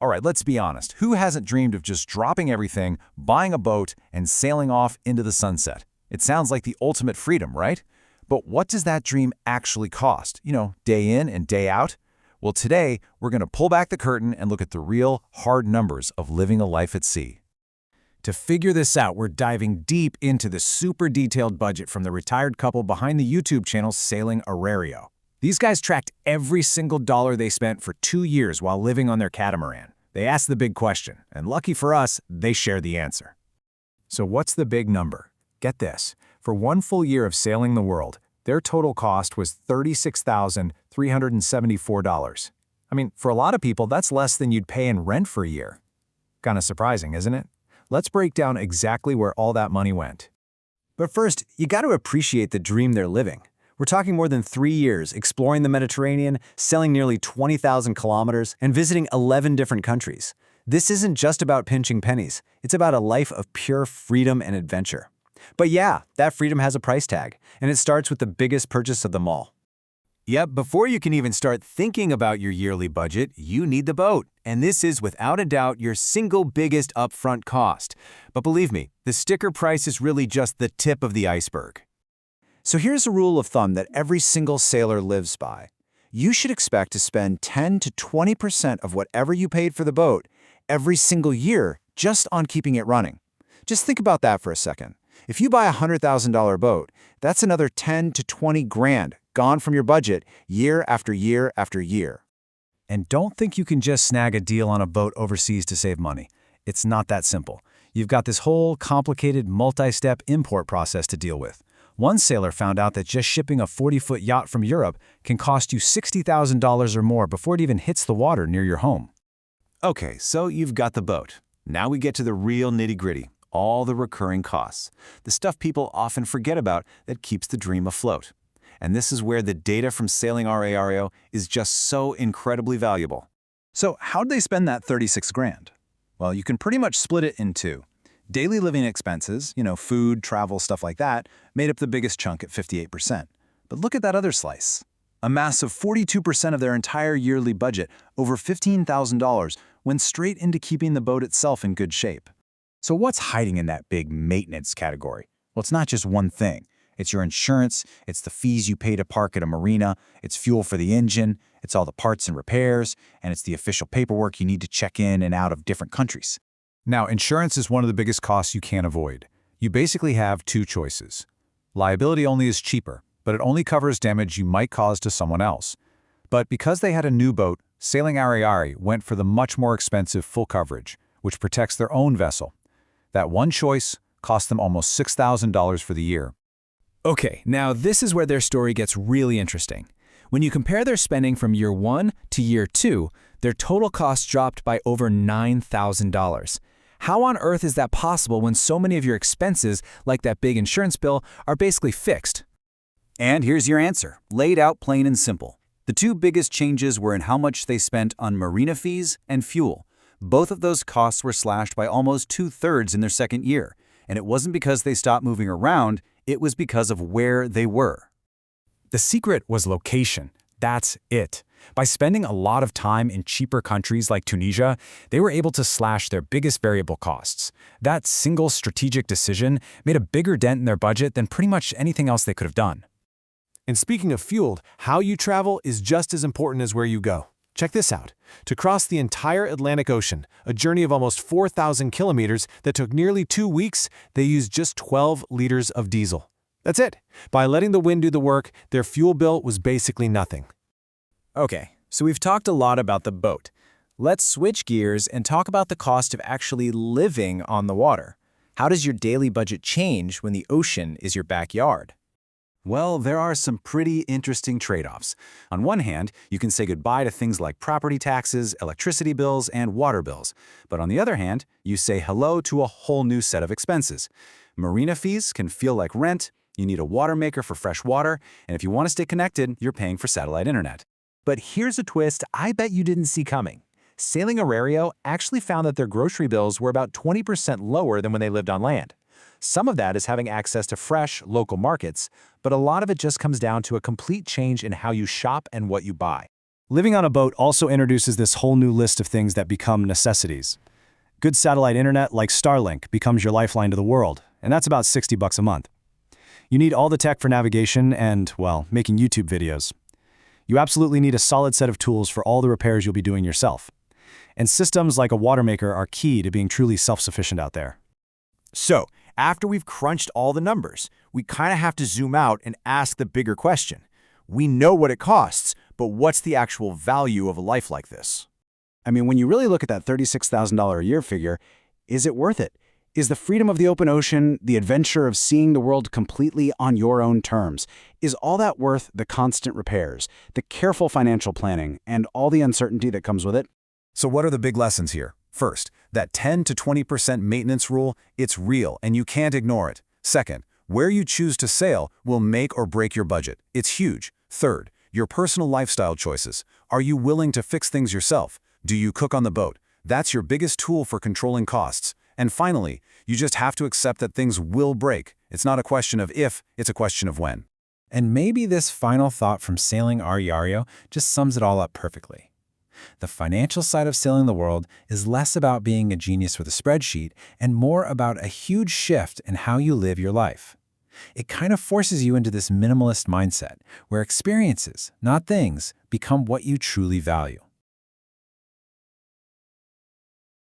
All right, let's be honest. Who hasn't dreamed of just dropping everything, buying a boat, and sailing off into the sunset? It sounds like the ultimate freedom, right? But what does that dream actually cost? Day in and day out? Well, today, we're going to pull back the curtain and look at the real, hard numbers of living a life at sea. To figure this out, we're diving deep into the super detailed budget from the retired couple behind the YouTube channel Sailing Arariero. These guys tracked every single dollar they spent for 2 years while living on their catamaran. They asked the big question, and lucky for us, they share the answer. So what's the big number? Get this. For 1 full year of sailing the world, their total cost was $36,374. I mean, for a lot of people, that's less than you'd pay in rent for a year. Kinda surprising, isn't it? Let's break down exactly where all that money went. But first, you got to appreciate the dream they're living. We're talking more than 3 years exploring the Mediterranean, sailing nearly 20,000 kilometers, and visiting 11 different countries. This isn't just about pinching pennies. It's about a life of pure freedom and adventure. But yeah, that freedom has a price tag, and it starts with the biggest purchase of them all. Yep, before you can even start thinking about your yearly budget, you need the boat. And this is without a doubt your single biggest upfront cost. But believe me, the sticker price is really just the tip of the iceberg. So here's a rule of thumb that every single sailor lives by. You should expect to spend 10 to 20% of whatever you paid for the boat every single year just on keeping it running. Just think about that for a second. If you buy a $100,000 boat, that's another 10 to 20 grand gone from your budget year after year after year. And don't think you can just snag a deal on a boat overseas to save money. It's not that simple. You've got this whole complicated multi-step import process to deal with. One sailor found out that just shipping a 40-foot yacht from Europe can cost you $60,000 or more before it even hits the water near your home. Okay, so you've got the boat. Now we get to the real nitty-gritty, all the recurring costs, the stuff people often forget about that keeps the dream afloat. And this is where the data from Sailing Arariero is just so incredibly valuable. So how'd they spend that 36 grand? Well, you can pretty much split it in two. Daily living expenses, food, travel, stuff like that, made up the biggest chunk at 58%. But look at that other slice. A massive 42% of their entire yearly budget, over $15,000, went straight into keeping the boat itself in good shape. So what's hiding in that big maintenance category? Well, it's not just one thing. It's your insurance, it's the fees you pay to park at a marina, it's fuel for the engine, it's all the parts and repairs, and it's the official paperwork you need to check in and out of different countries. Now, insurance is one of the biggest costs you can't avoid. You basically have two choices. Liability only is cheaper, but it only covers damage you might cause to someone else. But because they had a new boat, Sailing Arariero went for the much more expensive full coverage, which protects their own vessel. That one choice cost them almost $6,000 for the year. Okay, now this is where their story gets really interesting. When you compare their spending from year 1 to year 2, their total costs dropped by over $9,000. How on earth is that possible when so many of your expenses, like that big insurance bill, are basically fixed? And here's your answer, laid out plain and simple. The two biggest changes were in how much they spent on marina fees and fuel. Both of those costs were slashed by almost 2/3 in their second year. And it wasn't because they stopped moving around, it was because of where they were. The secret was location. That's it. By spending a lot of time in cheaper countries like Tunisia, they were able to slash their biggest variable costs. That single strategic decision made a bigger dent in their budget than pretty much anything else they could have done. And speaking of fuel, how you travel is just as important as where you go. Check this out. To cross the entire Atlantic Ocean, a journey of almost 4,000 kilometers that took nearly 2 weeks, they used just 12 liters of diesel. That's it. By letting the wind do the work, their fuel bill was basically nothing. Okay, so we've talked a lot about the boat. Let's switch gears and talk about the cost of actually living on the water. How does your daily budget change when the ocean is your backyard? Well, there are some pretty interesting trade-offs. On one hand, you can say goodbye to things like property taxes, electricity bills, and water bills. But on the other hand, you say hello to a whole new set of expenses. Marina fees can feel like rent, you need a water maker for fresh water, and if you want to stay connected, you're paying for satellite internet. But here's a twist I bet you didn't see coming. Sailing Arariero actually found that their grocery bills were about 20% lower than when they lived on land. Some of that is having access to fresh, local markets, but a lot of it just comes down to a complete change in how you shop and what you buy. Living on a boat also introduces this whole new list of things that become necessities. Good satellite internet like Starlink becomes your lifeline to the world, and that's about $60 a month. You need all the tech for navigation and, well, making YouTube videos. You absolutely need a solid set of tools for all the repairs you'll be doing yourself. And systems like a water maker are key to being truly self-sufficient out there. So, after we've crunched all the numbers, we kind of have to zoom out and ask the bigger question. We know what it costs, but what's the actual value of a life like this? I mean, when you really look at that $36,000 a year figure, is it worth it? Is the freedom of the open ocean, the adventure of seeing the world completely on your own terms, is all that worth the constant repairs, the careful financial planning, and all the uncertainty that comes with it? So what are the big lessons here? First, that 10 to 20% maintenance rule, it's real and you can't ignore it. Second, where you choose to sail will make or break your budget. It's huge. Third, your personal lifestyle choices. Are you willing to fix things yourself? Do you cook on the boat? That's your biggest tool for controlling costs. And finally, you just have to accept that things will break. It's not a question of if, it's a question of when. And maybe this final thought from sailing Arariero just sums it all up perfectly. The financial side of sailing the world is less about being a genius with a spreadsheet and more about a huge shift in how you live your life. It kind of forces you into this minimalist mindset where experiences, not things, become what you truly value.